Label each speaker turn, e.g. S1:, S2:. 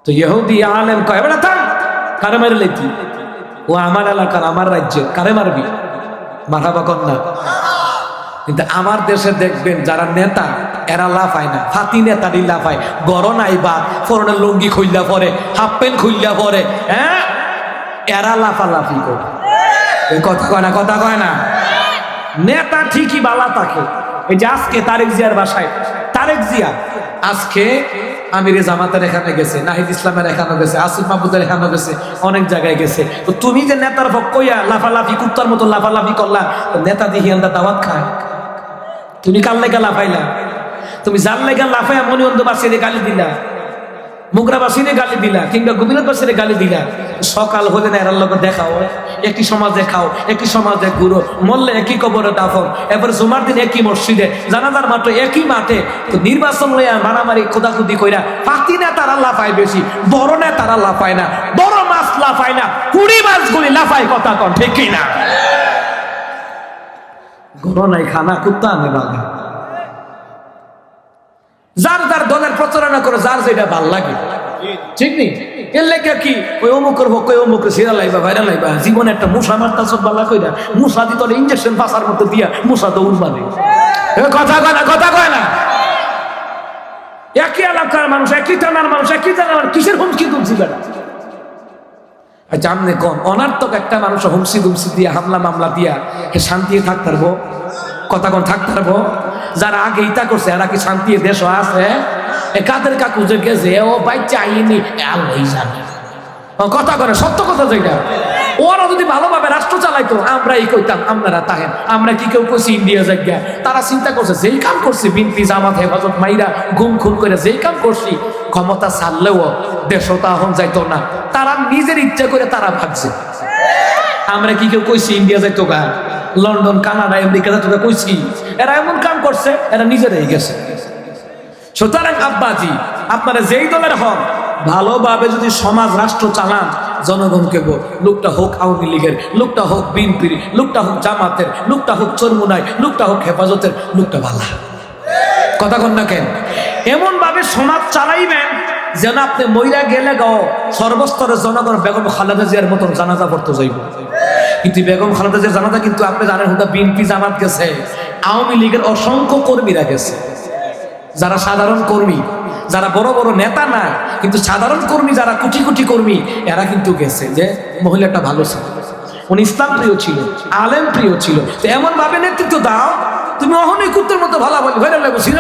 S1: তো ইহুদি আলেম কয় এবার থাম, কারে মারে লেতি, ও আমার এলাকার আমার রাজ্যে, কারে মারবি? মারহাবা কর না। কিন্তু আমার দেশে দেখবেন যারা নেতা এরা লাফায় না, ফাতি নেতারই লাফায়। গরম আইবা ফরনের লুঙ্গি খুললা পরে, হাফ প্যান্ট খুললা পরে, হ্যাঁ এরা লাফালাফি করে। কথা কয় না, কথা কয় না। নেতা ঠিকই বালা থাকে। এই যে আজকে তারেক জিয়ার বাসায়, তারেক জিয়া আজকে আমিরে জামাতের এখানে গেছে, নাহিদ ইসলামের এখানে গেছে, আসিফ মাহমুদের এখানে গেছে, অনেক জায়গায় গেছে। তো তুমি যে নেতার পক্ষ হইয়া লাফালাফি কুত্তার মতো লাফালাফি করলা, নেতা দেখি আমরা দাওয়াত খায়। তুমি কার লেগা লাফাইলা? তুমি যার লেগা লাফাইয়া মনিবন্ধবাসীরে গালি দিলা, মুগরাবাসীরে গালি দিলা, কিংবা গোবিন্দবাসীরে গালি দিলা, সকাল হলে না এরার লোক দেখাও, একই সমাজে খাও, একই সমাজে ঘুরো, মরলে একই কবরে দাফন, এবার জুমার দিন একই মসজিদে, জানাজার মাত্র একই মাঠে। তো নির্বাচন লইয়া মারামারি খোদাখুদি কইরা পাতি না তারা লাফায় বেশি, বড় না তারা লাফায় না, বড় মাছ লাফায় না, কুড়ি মাছগুলি লাফায়। কথা কন ঠিক না? ঘর নাই খানা, কুত্তা আনে বাঘা। যার যার দলের প্রচারণা করে যার যেটা ভাল লাগে, ঠিক নেই? এর লেগে কি ওই অমুকের হোক, ওই অমুকের সিরা লাইবা ভাইরা লাইবা, জীবনে একটা মশা মারতা সব বাল্লা কইরা, মশা দিত ইঞ্জেকশন পাশার মতো দিয়া মশা দৌড় মানে। কথা কয় না, কথা কয় না। একই এলাকার মানুষ, একই থানার মানুষ, একই জায়গার কিসের হুমকি তুলছি বেড়া? আচ্ছা আমনে কম অনার্থক একটা মানুষ হুমসি দুমসি দিয়া, হামলা মামলা দিয়া হে শান্তি থাকতে পারবো? কথা কোন থাকতে পারবো? যারা আগে ইটা করছে এরা কি শান্তি দেশ আছে? কাদের কাকু যে গেছে ও বাচ্চা আইনি আল্লাহ জানে। কথা করে সত্য কথা যেটা। ওরা যদি ভালোভাবে রাষ্ট্র চালাইতো আমরা এই কইতাম আপনারা তাহেন, আমরা কি কেউ কইছি ইন্ডিয়া জায়গা? তারা চিন্তা করছে যেই কাম করছে বিএনপি জামাত হেফাজত মাইরা গুম খুন করে যেই কাম করছি, ক্ষমতা ছাড়লেও দেশটা এখন যাইতো না। তারা নিজের ইচ্ছা করে তারা ভাবছে। আমরা কি কেউ কইছি ইন্ডিয়া যাইতো গা, লন্ডন কানাডা আমেরিকা যাইতো কইছি? এরা এমন কাম করছে, এরা নিজেরাই গেছে। সুতরাং আব্বাজি আপনারা যেই দলের হন, ভালোভাবে যদি সমাজ রাষ্ট্র চালান, জনগণকে লোকটা হোক আওয়ামী লীগের, লোকটা হোক বিএনপির, লোকটা হোক জামাতের, লোকটা হোক চরমুনাই, লোকটা হোক হেফাজতের, লোকটা ভালো। কথা কন না কেন? এমন ভাবে সমাজ চালাইবেন যেন আপনি মইরা গেলে গাও সর্বস্তরের জনগণ বেগম খালেদা জিয়ার মতন জানাজা পড়তে যাইব। কিন্তু বেগম খালেদা জিয়ার জানাজা কিন্তু আপনি জানেন হুদা বিএনপি জামাত গেছে, আওয়ামী লীগের অসংখ্য কর্মীরা গেছে। যারা সাধারণ কর্মী, যারা বড় বড় নেতা না, কিন্তু সাধারণ কর্মী যারা কোটি কোটি কর্মী, এরা কিন্তু গেছে। যে মহিলাটা ভালো ছিল, উনি ইসলাম প্রিয় ছিল, আলেম প্রিয় ছিল। তো এমন ভাবে নেতৃত্ব দাও, তুমি অহনই কুত্তের মতো ভালো বলি